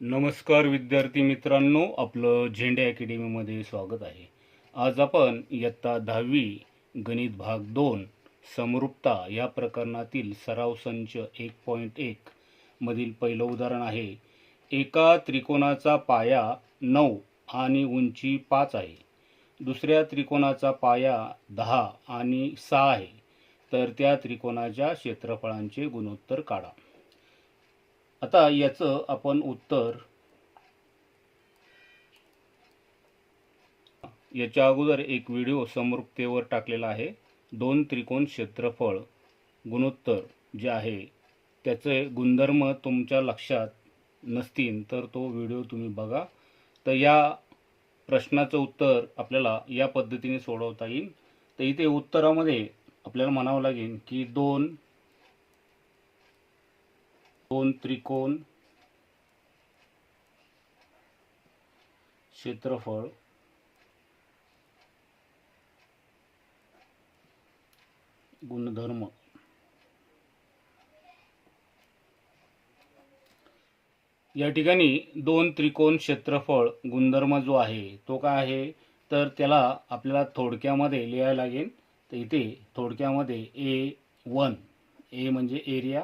नमस्कार विद्यार्थी मित्रांनो, आपलं झेंडे अकॅडमीमध्ये स्वागत आहे. आज आपण इयत्ता 10वी गणित भाग 2 समरूपता या प्रकरणातील सराव संच 1.1 मधील पहिलं उदाहरण आहे. एका त्रिकोणाचा पाया 9 आणि उंची 5 आहे. दुसऱ्या त्रिकोणाचा पाया 10 आणि 6 आहे. तर त्या त्रिकोणाच्या क्षेत्रफळांचे गुणोत्तर काढा. आता याचं आपण उत्तर याच्या अगोदर एक व्हिडिओ समरूपतेवर टाकलेला आहे. दोन त्रिकोण क्षेत्रफळ गुणोत्तर जे आहे त्याचे गुणधर्म तुमच्या लक्षात नसतील तर तो व्हिडिओ तुम्ही बघा. तर या प्रश्नाचं उत्तर आपल्याला या पद्धतीने सोडवता येईल. तर इथे उत्तरामध्ये आपल्याला म्हणावं लागेल की दोन त्रिकोण क्षेत्रफळ गुणधर्म या ठिकाणी दोन त्रिकोण क्षेत्रफळ गुणधर्म जो आहे तो काय आहे तर त्याला आपल्याला थोडक्यामध्ये लिहायला लागेल. तर इथे थोडक्यामध्ये A1 A म्हणजे एरिया,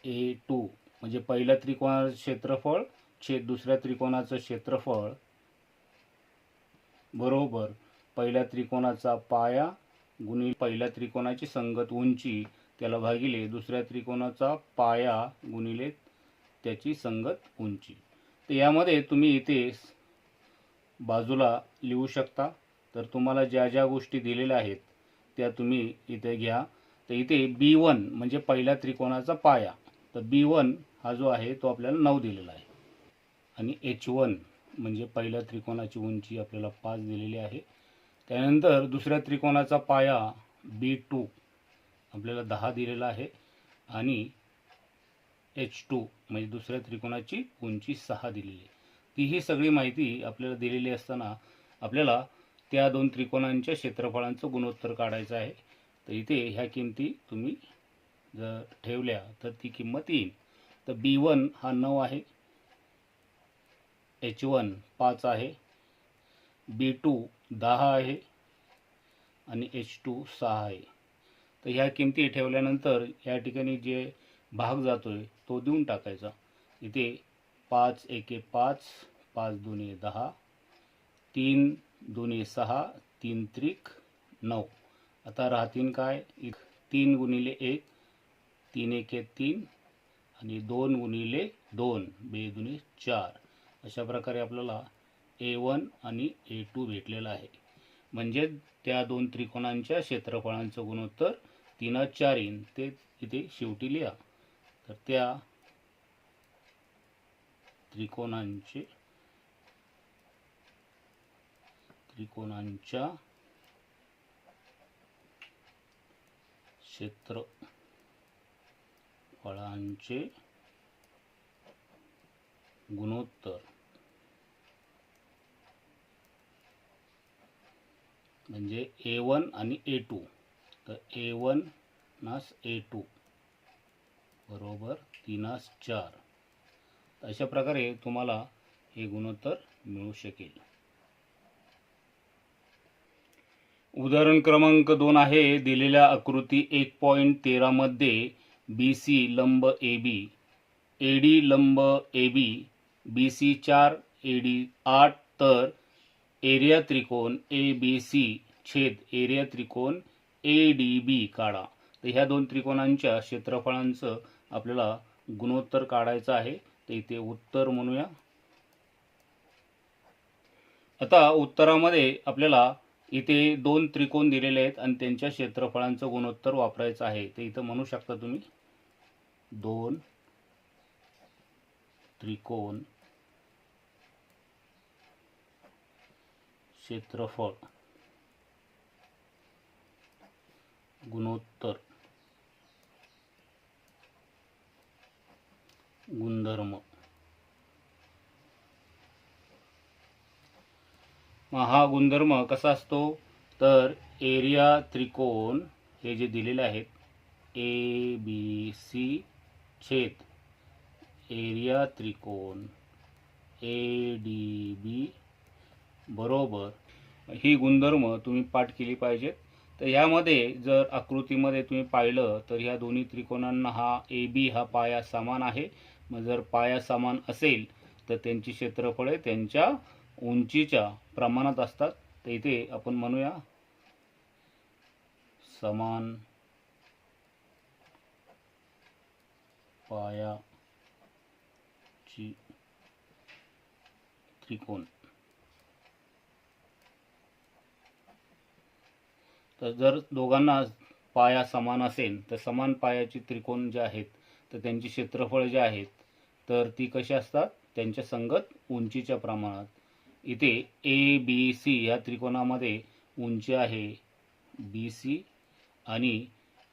A2 म्हणजे पहिल्या त्रिकोणाचं क्षेत्रफळ छेद दुसऱ्या त्रिकोणाचं क्षेत्रफळ बरोबर पहिल्या त्रिकोणाचा पाया गुणिले पहिल्या त्रिकोणाची संगत उंची त्याला भागिले दुसऱ्या त्रिकोणाचा पाया गुणिले त्याची संगत उंची. तर यामध्ये तुम्ही इथे बाजूला लिहू शकता. तर तुम्हाला ज्या ज्या गोष्टी दिलेल्या आहेत त्या तुम्ही इथे घ्या. तर इथे B1 म्हणजे पहिल्या त्रिकोणाचा पाया, तर B1 हा जो आहे तो आपल्याला 9 दिलेला आहे आणि H1 म्हणजे पहिल्या त्रिकोणाची उंची आपल्याला 5 दिलेली आहे. त्यानंतर दुसऱ्या त्रिकोणाचा पाया B2 आपल्याला 10 दिलेला आहे आणि H2 म्हणजे दुसऱ्या त्रिकोणाची उंची 6 दिलेली आहे. ती ही सगळी माहिती आपल्याला दिलेली असताना आपल्याला त्या दोन त्रिकोणांच्या क्षेत्रफळांचं गुणोत्तर काढायचं आहे. तर इथे ह्या किमती तुम्ही जर ठेवल्या तर ती किंमत येईल. तर B1 हा 9 आहे, H1 5 आहे, B2 10 आहे आणि H2 6 आहे. तर ह्या किमती ठेवल्यानंतर या ठिकाणी जे भाग जातोय तो देऊन टाकायचा. इथे 5 एके 5, 5 दुने 10, 3 दुने 6, 3 त्रिक 9. आता राहतील काय 3 गुणिले 1, 3 एके 3 आणि 2 गुणिले 2 बे दुने 4. अशा प्रकारे आपल्याला A1 आणि A2 भेटलेला आहे. म्हणजे त्या दोन त्रिकोणांच्या क्षेत्रफळांचं गुणोत्तर 3 4 येईल. ते इथे शेवटी लिहा. तर त्या त्रिकोणांच्या क्षेत्रफळांचे गुणोत्तर म्हणजे A1 आणि A2. तर A1 नास A2 बरोबर 3 4. अशा प्रकारे तुम्हाला हे गुणोत्तर मिळू शकेल. उदाहरण क्रमांक 2 आहे. दिलेल्या आकृती 1.13 मध्ये BC लंब AB, AD लंब AB, BC 4, AD 8 तर एरिया त्रिकोण ABC छेद एरिया त्रिकोण ADB काढा. तर ह्या दोन त्रिकोणांच्या क्षेत्रफळांचं आपल्याला गुणोत्तर काढायचं आहे. तर इथे उत्तर म्हणूया. आता उत्तरामध्ये आपल्याला इथे दोन त्रिकोण दिलेले आहेत आणि त्यांच्या क्षेत्रफळांचं गुणोत्तर वापरायचं आहे. तर इथं म्हणू शकता तुम्ही दोन त्रिकोण क्षेत्रफळ गुणोत्तर गुणधर्म. हा गुणधर्म कसा असतो तर एरिया त्रिकोण हे जे दिलेले आहेत ABC छेद एरिया त्रिकोण ADB बरोबर, ही गुणधर्म तुम्ही पाठ केली पाहिजेत. तर ह्यामध्ये जर आकृतीमध्ये तुम्ही पाहिलं तर ह्या दोन्ही त्रिकोणांना हा AB हा पाया समान आहे. मग जर पाया समान असेल तर त्यांची क्षेत्रफळे त्यांच्या उंचीच्या प्रमाणात असतात. तर इथे आपण म्हणूया समान पायाची त्रिकोण. तर जर दोघांना पाया समान असेल तर समान पायाची त्रिकोण जे आहेत तर त्यांची क्षेत्रफळ जे आहेत तर ती कशी असतात, त्यांच्या संगत उंचीच्या प्रमाणात. इथे ABC या त्रिकोणामध्ये उंची आहे BC आणि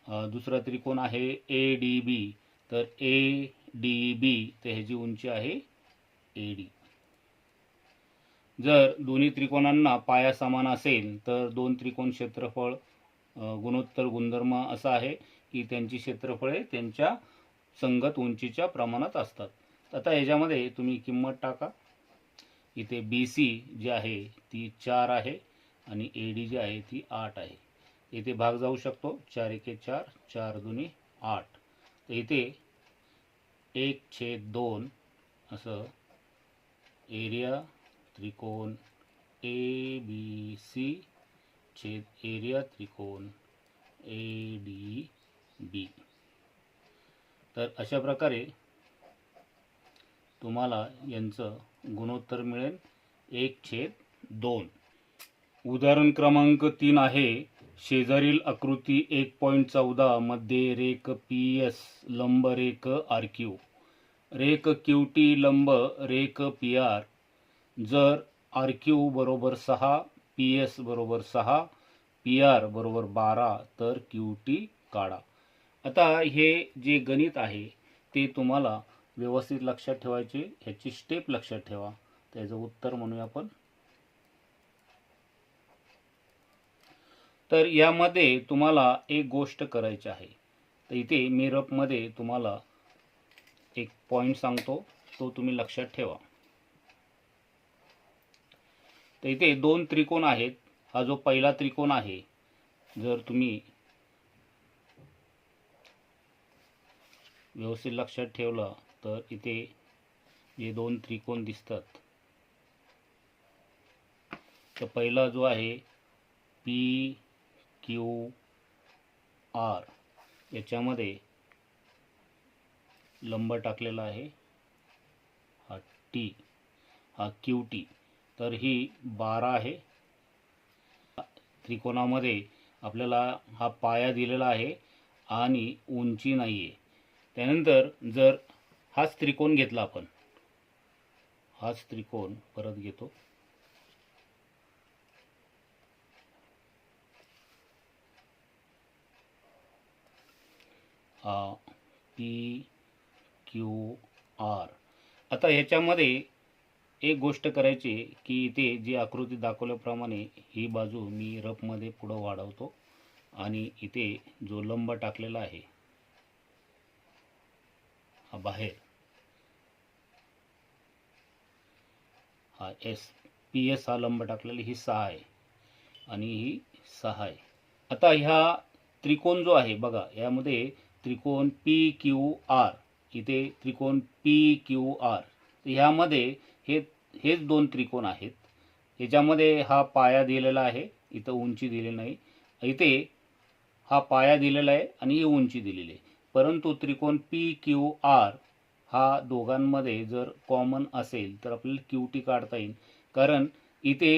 दुसरा त्रिकोण आहे ADB, तर ADB तर ह्याची उंची आहे AD. जर दोन्ही त्रिकोणांना पाया समान असेल तर दोन त्रिकोण क्षेत्रफळ गुणोत्तर गुणधर्म असा आहे की त्यांची क्षेत्रफळे त्यांच्या संगत उंचीच्या प्रमाणात असतात. आता याच्यामध्ये तुम्ही किंमत टाका. इथे BC जी आहे ती 4 आहे आणि AD जी आहे ती 8 आहे. इथे भाग जाऊ शकतो. 4 एके 4, 4 दुनी 8. तर इथे 1/2 असं एरिया त्रिकोण ABC छेद एरिया त्रिकोण ADB. तर अशा प्रकारे तुम्हाला यांचं गुणोत्तर मिळेल 1/2. उदाहरण क्रमांक 3 आहे. शेजारील आकृती 1.14 मध्ये रेख PS लंब रेख RQ, रेख QT लंब रेख PR. जर RQ बरोबर 6, PS बरोबर 6, PR बरोबर 12 तर QT काढा. आता हे जे गणित आहे ते तुम्हाला व्यवस्थित लक्षात ठेवायचे, ह्याची स्टेप लक्षात ठेवा. त्याचं उत्तर म्हणूया आपण. तर यामध्ये तुम्हाला एक गोष्ट करायची आहे. तर इथे मी रफमध्ये तुम्हाला एक पॉईंट सांगतो, तो तुम्ही लक्षात ठेवा. तर इथे दोन त्रिकोण आहेत. हा जो पहिला त्रिकोण आहे, जर तुम्ही व्यवस्थित लक्षात ठेवला तर इथे जे दोन त्रिकोण दिसतात, तर पहिला जो आहे PQR, याच्यामध्ये लंब टाकलेला आहे हा T, हा QT. तर ही 12 आहे. त्रिकोणामध्ये आपल्याला हा पाया दिलेला आहे आणि उंची नाही आहे. त्यानंतर जर हाच त्रिकोण घेतला आपण, हाच त्रिकोण परत घेतो, हा PQR. आता ह्याच्यामध्ये एक गोष्ट करायची की इथे जी आकृती दाखवल्याप्रमाणे ही बाजू मी रफमध्ये पुढं वाढवतो आणि इथे जो लंब टाकलेला आहे हा बाहेर, हा PS हा लंब टाकलेला ही 6 आहे आणि ही 6 आहे. आता ह्या त्रिकोण जो आहे बघा, यामध्ये त्रिकोण PQR, इथे त्रिकोण PQR. तर ह्यामध्ये हेच दोन त्रिकोण आहेत. याच्यामध्ये हा पाया दिलेला आहे, इथं उंची दिलेली नाही. इथे हा पाया दिलेला आहे आणि ही उंची दिलेली आहे. परंतु त्रिकोण PQR हा दोघांमध्ये जर कॉमन असेल तर आपल्याला QT काढता येईल. कारण इथे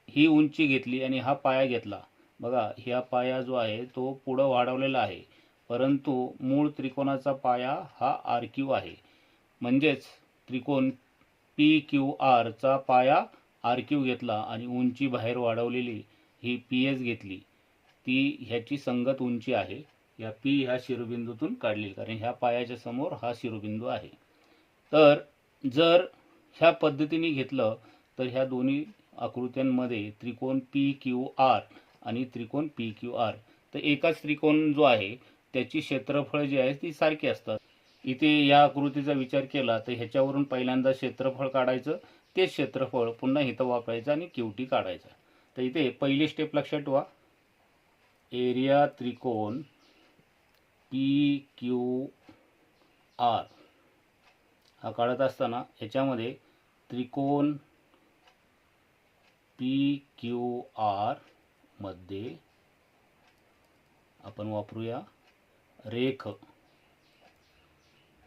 ही उंची घेतली आणि हा पाया घेतला. बघा, ह्या पाया जो आहे तो पुढं वाढवलेला आहे, परंतु मूळ त्रिकोणाचा पाया हा RQ आहे. म्हणजेच त्रिकोण PQR चा पाया RQ घेतला आणि उंची बाहेर वाढवलेली ही PS घेतली, ती ह्याची संगत उंची आहे. या P ह्या शिरोबिंदूतून काढली, कारण ह्या पायाच्या समोर हा शिरोबिंदू आहे. तर जर ह्या पद्धतीने घेतलं तर ह्या दोन्ही आकृत्यांमध्ये त्रिकोण PQR आणि त्रिकोण PQR, तर एकाच त्रिकोण जो आहे त्याची क्षेत्रफळ जी आहे ती सारखी असतात. इथे या आकृतीचा विचार केला तर ह्याच्यावरून पहिल्यांदा क्षेत्रफळ काढायचं, तेच क्षेत्रफळ पुन्हा इथं वापरायचं आणि क्यूटी काढायचा. तर इथे पहिली स्टेप लक्षात ठेवा, एरिया त्रिकोण पी क्यू आर हा काढत असताना याच्यामध्ये त्रिकोण पी क्यू आर मध्ये आपण वापरूया रेख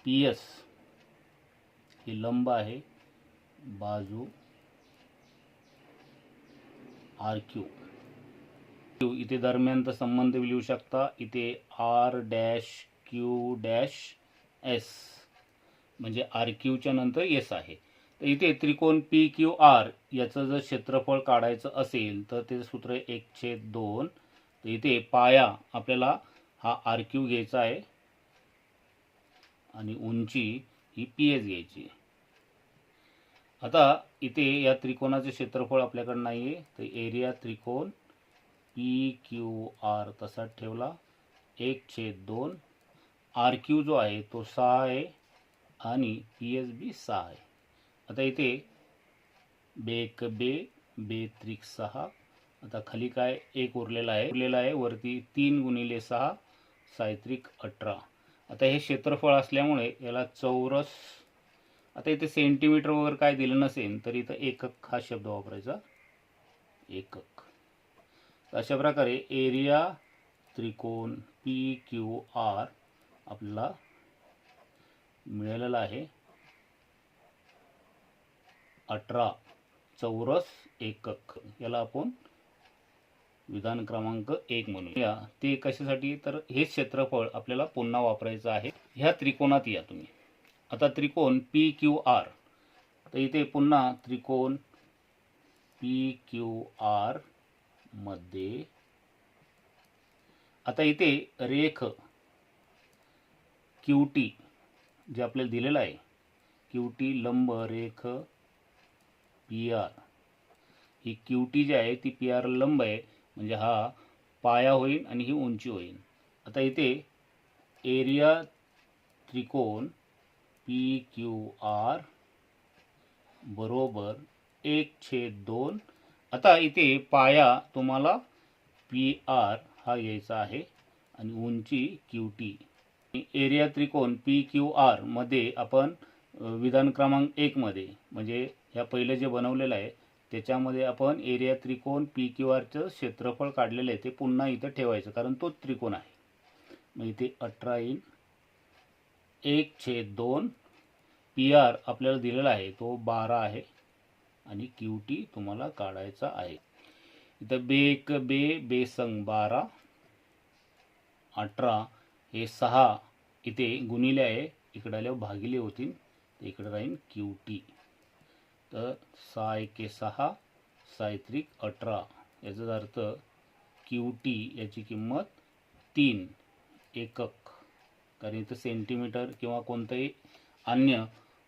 पी एस, ही लंब आहे, बाजू आर क्यू. इथे दरम्यानचा संबंध लिहू शकता, इथे R dash Q dash S म्हणजे आर क्यूच्या नंतर एस आहे. तर इथे त्रिकोण पी क्यू आर याचं जर क्षेत्रफळ काढायचं असेल तर ते सूत्र 1/2. तर इथे पाया आपल्याला हा आर क्यू घ्यायचा आहे आणि उंची ही पी एस घ्यायची. आता इथे या त्रिकोणाचे क्षेत्रफळ आपल्याकडे नाही आहे, तर एरिया त्रिकोण पी क्यू आर तसाच ठेवला, 1/2. आर क्यू जो आहे तो 6 आहे आणि पी एस बी 6 आहे. आता इथे बेक बे बे त्रिक 6, आता खाली काय एक उरलेला आहे वरती 3 × 6 सायत्रिक 18. आता हे क्षेत्रफळ असल्यामुळे याला चौरस, आता इथे सेंटीमीटर वगैरे काय दिलं नसेल तर इथं एकक हा शब्द वापरायचा, एकक. अशा प्रकारे एरिया त्रिकोण पी क्यू आर आपल्याला मिळालेला आहे 18 चौरस एकक. याला आपण विधान क्रमांक 1 म्हणूया. ते कशासाठी, तर हे क्षेत्रफळ आपल्याला पुन्हा वापरायचं आहे. ह्या त्रिकोणात या तुम्ही. आता त्रिकोण पी क्यू आर, तर इथे पुन्हा त्रिकोण पी क्यू आर मध्ये आता इथे रेख क्यूटी जे आपल्याला दिलेलं आहे, क्यूटी लंब रेख पी आर, ही क्यूटी जी आहे ती पी आर लंब आहे, म्हणजे हा पाया होईल आणि ही उंची होईल. आता इथे एरिया त्रिकोण पी क्यू आर बरोबर 1/2. आता इथे पाया तुम्हाला पी आर हा यायचा आहे आणि उंची क्यूटी. एरिया त्रिकोण पी क्यू आर मध्ये आपण विधान क्रमांक 1 मध्ये म्हणजे ह्या पहिलं जे बनवलेलं आहे त्याच्यामध्ये आपण एरिया त्रिकोण पी क्यू आरचं क्षेत्रफळ काढलेलं आहे ते पुन्हा इथं ठेवायचं, कारण तोच त्रिकोण आहे. मग इथे 18 येईल, 1/2. पी आर आपल्याला दिलेला आहे तो 12 आहे आणि क्यूटी तुम्हाला काढायचा आहे. इथं बेक बे बेसंग 12, 18 हे 6 इथे गुणिले आहे, इकडे आल्यावर भागिले होतील, तर इकडे राहील क्यूटी. तर 6 × 6 सायत्रिक 18, याचा अर्थ क्यूटी याची किंमत 3 एकक, कारण इथं सेंटीमीटर किंवा कोणतंही अन्य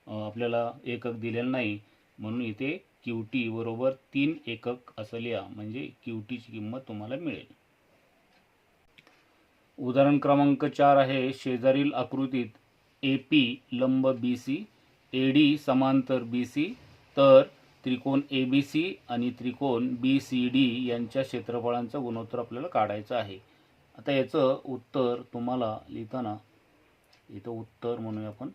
आपल्याला एकक दिलेलं नाही, म्हणून इथे क्यूटी बरोबर 3 एकक असं लिहा, म्हणजे क्यूटीची किंमत तुम्हाला मिळेल. उदाहरण क्रमांक 4 आहे, शेजारील आकृतीत एपी लंब बीसी, एडी समांतर बीसी, तर त्रिकोण एबीसी आणि त्रिकोण बीसीडी यांच्या क्षेत्रफळांचं गुणोत्तर आपल्याला काढायचं आहे. आता याचं उत्तर तुम्हाला लिहिताना इथं उत्तर म्हणूया आपण,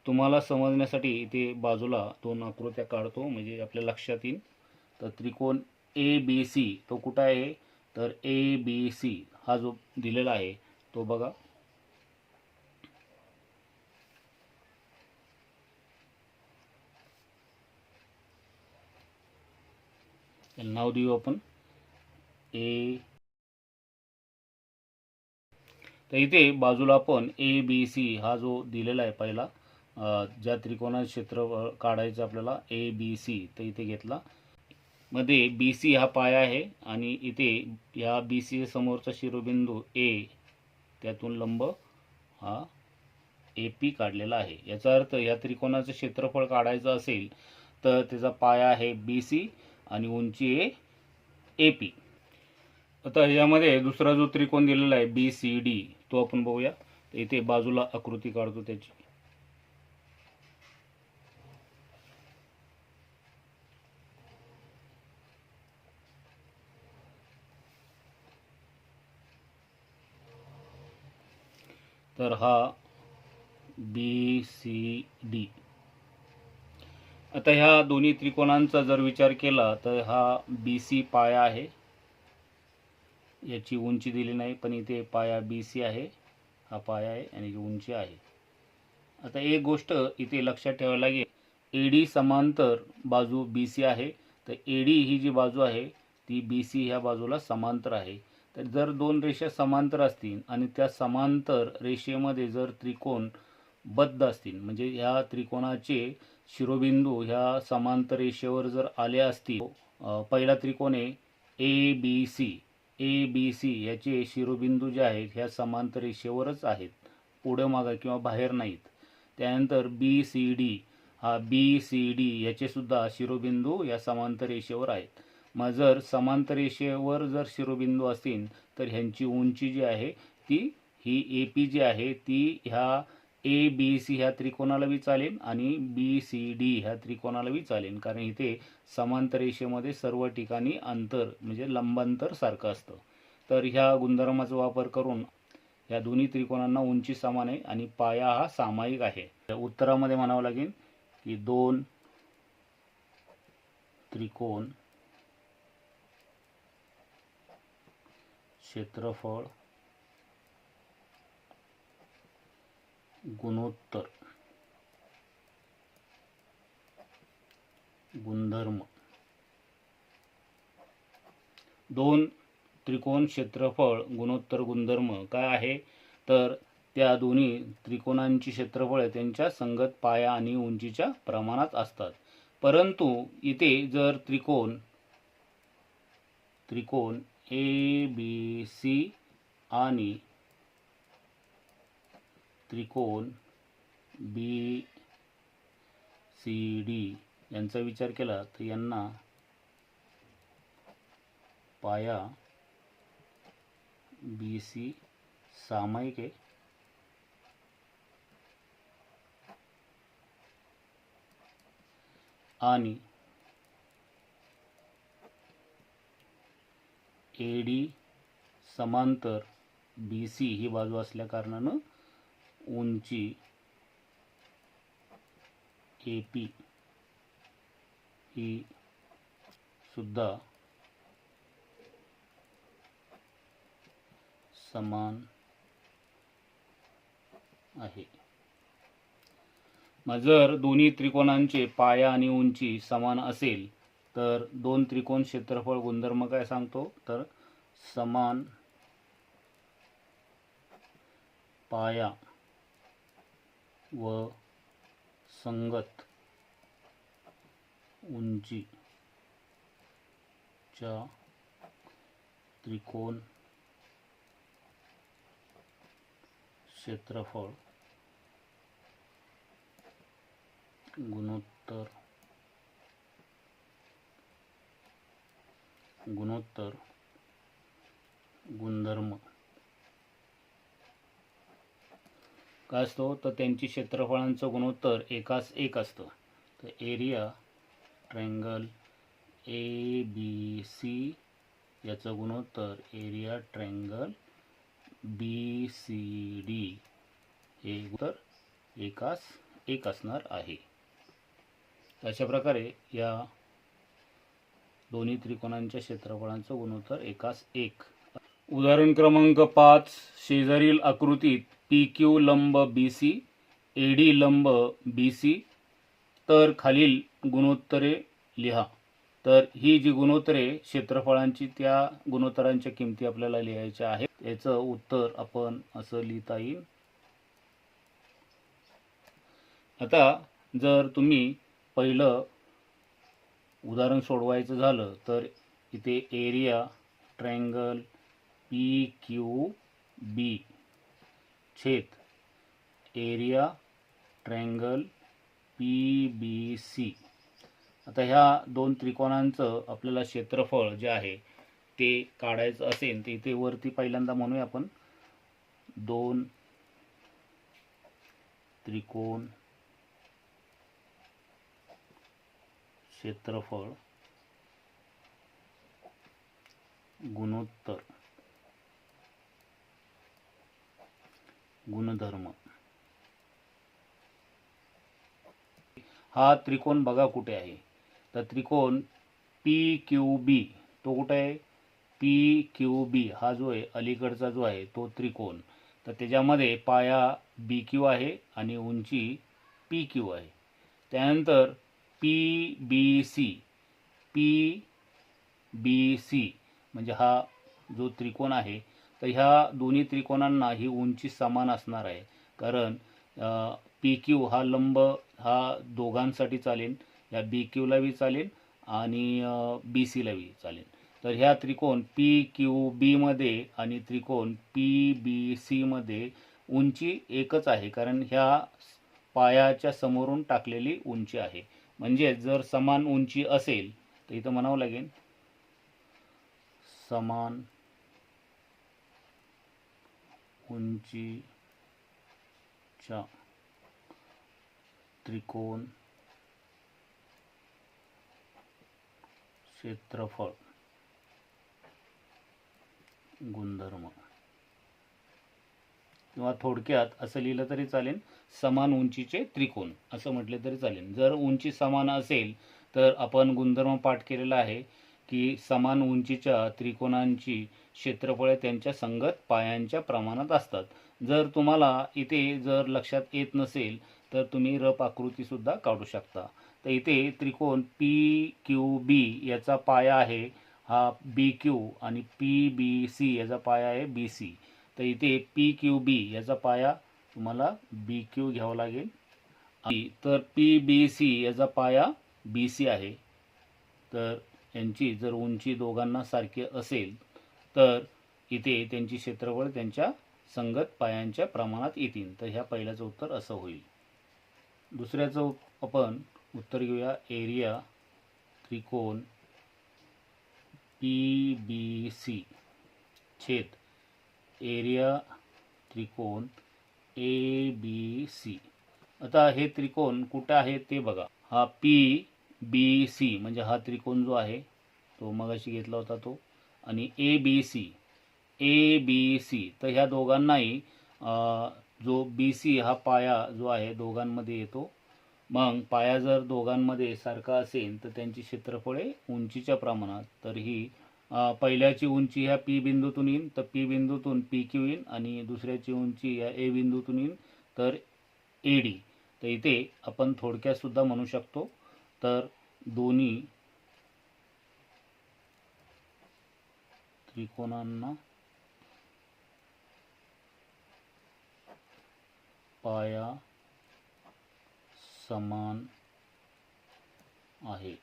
तुम्हाला समजण्यासाठी इथे बाजूला 2 आकृत्या काढतो म्हणजे आपल्या लक्षात येईल. तर त्रिकोण ए बी सी तो कुठं आहे, तर ए बी सी हा जो दिलेला आहे तो बघा, नाव देऊ आपण ए. तर इथे बाजूला आपण ए बी सी हा जो दिलेला आहे पहिला, ज्या त्रिकोणाचं क्षेत्र काढायचं आपल्याला ए बी सी, तर इथे घेतला. मध्ये बी सी हा पाया आहे आणि इथे या बी सी समोरचा शिरोबिंदू ए, त्यातून लंब हा ए पी काढलेला आहे. याचा अर्थ या त्रिकोणाचं क्षेत्रफळ काढायचं असेल तर त्याचा पाया आहे बी सी आणि उंची आहे ए पी. आता यामध्ये दुसरा जो त्रिकोण दिलेला आहे बी सी डी तो आपण बघूया. इथे बाजूला आकृती काढतो त्याची. तर हा BCD. आता ह्या दोन्ही त्रिकोणांचा जर विचार केला तर हा BC पाया आहे, याची उंची दिली नाही पण इथे पाया BC आहे, हा पाया आहे आणि उंची आहे. आता एक गोष्ट इथे लक्षात ठेवायला लागेल, AD समांतर बाजू BC आहे, तर AD ही जी बाजू आहे ती BC ह्या बाजूला समांतर आहे. तर जर दोन रेषा समांतर असतील आणि त्या समांतर रेषेमध्ये जर त्रिकोण बद्ध असतील, म्हणजे ह्या त्रिकोणाचे शिरोबिंदू ह्या समांतर रेषेवर जर आले असतील, पहिला त्रिकोण आहे ABC याचे शिरोबिंदू जे आहेत ह्या समांतर रेषेवरच आहेत, पुढे मागे किंवा बाहेर नाहीत. त्यानंतर BCD, हा BCD याचे सुद्धा शिरोबिंदू या समांतर रेषेवर आहेत. मग जर समांतर रेषेवर जर शिरोबिंदू असतील तर ह्यांची उंची जी आहे ती ही AP जी आहे ती ह्या ABC ह्या त्रिकोणाला बी चालेल आणि BCD ह्या त्रिकोणाला बी चालेल, कारण इथे समांतर रेषेमध्ये सर्व ठिकाणी अंतर म्हणजे लंबांतर सारखं असतं. तर ह्या गुणधर्माचा वापर करून या दोन्ही त्रिकोणांना उंची समान आहे आणि पाया हा सामायिक आहे. उत्तरामध्ये म्हणावं लागेल की दोन त्रिकोण क्षेत्रफळ गुणोत्तर गुणधर्म. दोन त्रिकोण क्षेत्रफळ गुणोत्तर गुणधर्म काय आहे, तर त्या दोन्ही त्रिकोणांची क्षेत्रफळ त्यांच्या संगत पाया आणि उंचीच्या प्रमाणात असतात. परंतु इथे जर त्रिकोण ABC आणि त्रिकोण BCD यांचा विचार केला तर यांना पाया BC सामायिक आहे आणि AD समांतर BC ही बाजू असल्या कारणानं उंची AP ही सुद्धा समान आहे. मग जर दोन्ही त्रिकोणांचे पाया आणि उंची समान असेल तर दोन त्रिकोण क्षेत्रफळ गुणधर्म काय सांगतो, तर समान पाया व संगत उंचीच्या त्रिकोण क्षेत्रफळ गुणोत्तर गुणधर्म काय असतो, तर त्यांची क्षेत्रफळांचं गुणोत्तर एकास एक असतं. तर एरिया ट्रायंगल ABC याचं गुणोत्तर एरिया ट्रायंगल BCD हे गुणोत्तर एकास एक असणार आहे. अशा प्रकारे या दोन्ही त्रिकोणांच्या क्षेत्रफळांचं गुणोत्तर एकास एक. उदाहरण क्रमांक 5. शेजारील आकृतीत PQ लंब BC, AD लंब BC, तर खालील गुणोत्तरे लिहा. तर ही जी गुणोत्तरे क्षेत्रफळांची त्या गुणोत्तरांच्या किमती आपल्याला लिहायच्या आहेत. याचं उत्तर आपण असं लिहिता येईल. आता जर तुम्ही पहिलं उदाहरण सोडवायचं झालं तर इथे एरिया ट्रायंगल PQB छेद एरिया ट्रायंगल PBC. आता ह्या दोन त्रिकोणांचं आपल्याला क्षेत्रफळ जे आहे ते काढायचं असेल तर इथे वरती पहिल्यांदा म्हणूया आपण 2 त्रिकोण क्षेत्रफळ गुणोत्तर गुणधर्म. हा त्रिकोण बघा कुठे आहे, तर त्रिकोण PQB तो कुठे आहे, PQB हा जो आहे अलीकडचा जो आहे तो त्रिकोण, तर त्याच्यामध्ये पाया BQ आहे आणि उंची PQ आहे. त्यानंतर PBC म्हणजे हा जो त्रिकोण आहे, तर ह्या दोन्ही त्रिकोणांना ही उंची समान असणार आहे, कारण PQ हा लंब हा दोघांसाठी चालेल, या BQ ला बी चालेल आणि BC ला बी चालेल. तर ह्या त्रिकोण PQB मध्ये आणि त्रिकोण PBC मध्ये उंची एकच आहे, कारण ह्या पायाच्या समोरून टाकलेली उंची आहे. म्हणजे जर समान उंची असेल तर इथं म्हणावं लागेल समान उंचीच्या त्रिकोण क्षेत्रफळ गुणधर्म, किंवा थोडक्यात असं लिहिलं तरी चालेल, समान उंचीचे त्रिकोण असं म्हटले तरी चालेल. जर उंची समान असेल तर आपण गुणधर्म पाठ केलेला आहे की समान उंचीच्या त्रिकोणांची क्षेत्रफळे त्यांच्या संगत पायांच्या प्रमाणात असतात. जर तुम्हाला इथे जर लक्षात येत नसेल तर तुम्ही रफ आकृती सुद्धा काढू शकता. तर इथे त्रिकोण PQB याचा पाया आहे हा BQ आणि PBC याचा पाया आहे BC. तर इथे PQB याचा पाया तुम्हाला BQ घ्यावा लागेल, तर PBC याचा पाया BC आहे. तर यांची जर उंची दोघांना सारखी असेल तर इथे त्यांची क्षेत्रफळ त्यांच्या संगत पायांच्या प्रमाणात येतील. तर ह्या पहिल्याचं उत्तर असं होईल. दुसऱ्याचं आपण उत्तर घेऊया. एरिया त्रिकोण PBC छेद एरिया त्रिकोण ABC. आता हे त्रिकोण कुठे आहे ते बघा. हा PBC म्हणजे हा त्रिकोण जो आहे तो मगाशी घेतला होता तो, आणि ABC तर ह्या दोघांनाही जो BC हा पाया जो आहे दोघांमध्ये येतो. मग पाया जर दोघांमध्ये सारखा असेल तर त्यांची क्षेत्रफळे उंचीच्या प्रमाणात. तर ही पहिल्याची उंची ह्या P बिंदूतून येईल तर P बिंदूतून PQ येईल, आणि दुसऱ्याची उंची या A बिंदूतून येईल तर AD. तर इथे आपण थोडक्यात सुद्धा म्हणू शकतो, तर दोन्ही त्रिकोणांना पाया समान आहे,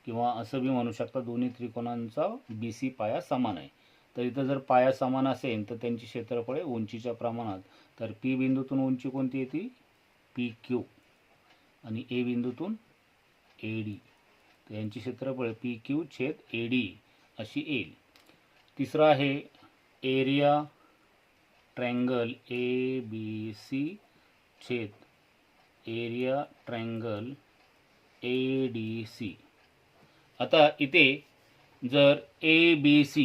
किंवा असं बी म्हणू शकता दोन्ही त्रिकोणांचा BC पाया समान आहे. तर इथं जर पाया समान असेल तर त्यांची क्षेत्रफळे उंचीच्या प्रमाणात. तर P बिंदूतून उंची कोणती येते PQ, आणि A बिंदूतून AD. तर यांची क्षेत्रफळ PQ छेद AD अशी येईल. तिसरा आहे एरिया ट्रायंगल ABC छेद एरिया ट्रायंगल ADC. आता इथे जर ABC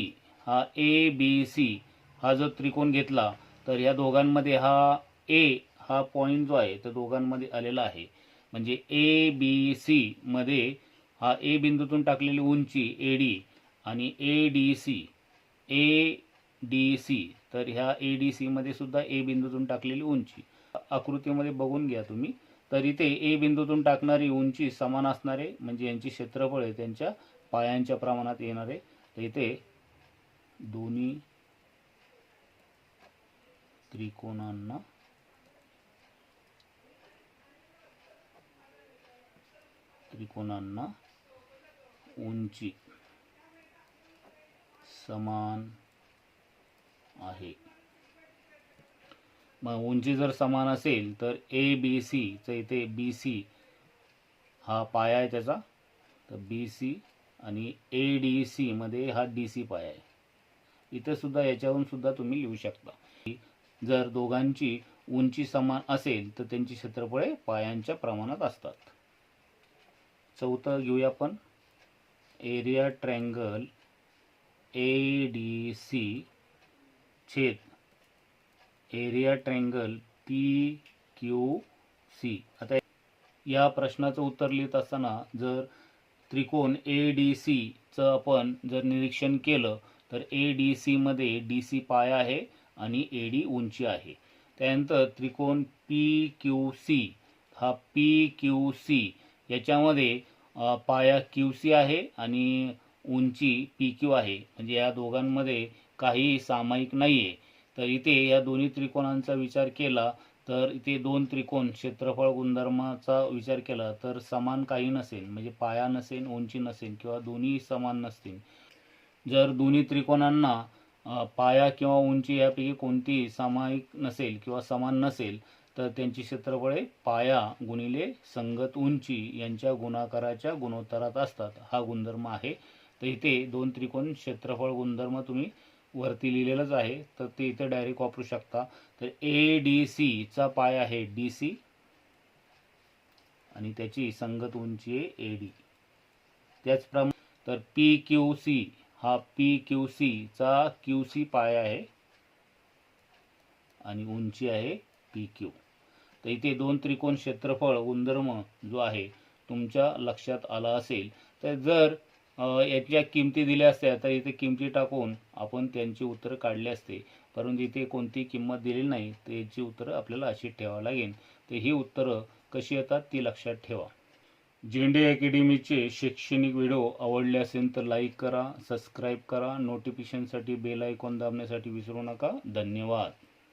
हा जो त्रिकोण घेतला तर या दोघांमध्ये हा A हा पॉईंट जो आहे तर दोघांमध्ये आलेला आहे. म्हणजे ABC मध्ये हा A बिंदूतून टाकलेली उंची AD आणि ADC तर ह्या ADC मध्ये सुद्धा A बिंदूतून टाकलेली उंची आकृतीमध्ये बघून घ्या तुम्ही. तर इथे A बिंदूतून टाकणारी उंची समान असणारे, म्हणजे यांची क्षेत्रफळ आहे त्यांच्या पायांच्या प्रमाणात येणारे. तर इथे दोन्ही त्रिकोणांना उंची समान आहे. मग उंची जर समान असेल तर ABC चं इथे BC हा पाया आहे त्याचा, तर BC आणि ADC मध्ये हा DC पाया आहे. इथे सुद्धा याच्यावरून सुद्धा तुम्ही लिहू शकता. जर दोघांची उंची समान असेल तर त्यांची क्षेत्रफळे पायांच्या प्रमाणात असतात. चौथं घेऊया आपण. एरिया ट्रायंगल ADC छेद एरिया ट्रायंगल PQC. आता या प्रश्नाचं उत्तर लिहित असताना जर त्रिकोण ADC चं आपण जर निरीक्षण केलं तर ADC मध्ये DC पाया आहे आणि AD उंची आहे. त्यानंतर त्रिकोण PQC हा PQC याच्यामध्ये पाया QC आहे आणि उंची PQ आहे. म्हणजे या दोघांमध्ये काही सामायिक नाहीये. तर इथे या दोन्ही त्रिकोणांचा विचार केला तर इथे दोन त्रिकोण क्षेत्रफळ गुणधर्माचा विचार केला तर समान काही नसेल, म्हणजे पाया नसेल, उंची नसेल किंवा दोन्ही समान नसतील. जर दोन्ही त्रिकोणांना पाया किंवा उंची यापैकी कोणती सामायिक नसेल किंवा समान नसेल तर त्यांची क्षेत्रफळे पाया गुणिले संगत उंची यांच्या गुणाकाराच्या गुणोत्तरात असतात. हा गुणधर्म आहे. तर इथे दोन त्रिकोण क्षेत्रफळ गुणधर्म तुम्ही वरती लिहिलेलंच आहे तर ते इथे डायरेक्ट वापरू शकता. तर ADC चा पाया आहे DC आणि त्याची संगत उंची आहे AD. त्याचप्रमाणे तर PQC हा PQC चा QC पाया आहे आणि उंची आहे PQ. तर इथे दोन त्रिकोण क्षेत्रफळ गुणधर्म जो आहे तुमच्या लक्षात आला असेल तर जर याच्या किमती दिल्या असत्या तर इथे किमती टाकून आपण त्यांची उत्तरं काढली असते, परंतु इथे कोणती किंमत दिलेली नाही तर याची उत्तरं आपल्याला अशी ठेवावी लागेल. तर ही उत्तरं कशी येतात ती लक्षात ठेवा. झेंडे अकॅडमीचे शैक्षणिक व्हिडिओ आवडले असेल तर लाईक करा, सबस्क्राईब करा, नोटिफिकेशनसाठी बेल आयकॉन दाबण्यासाठी विसरू नका. धन्यवाद.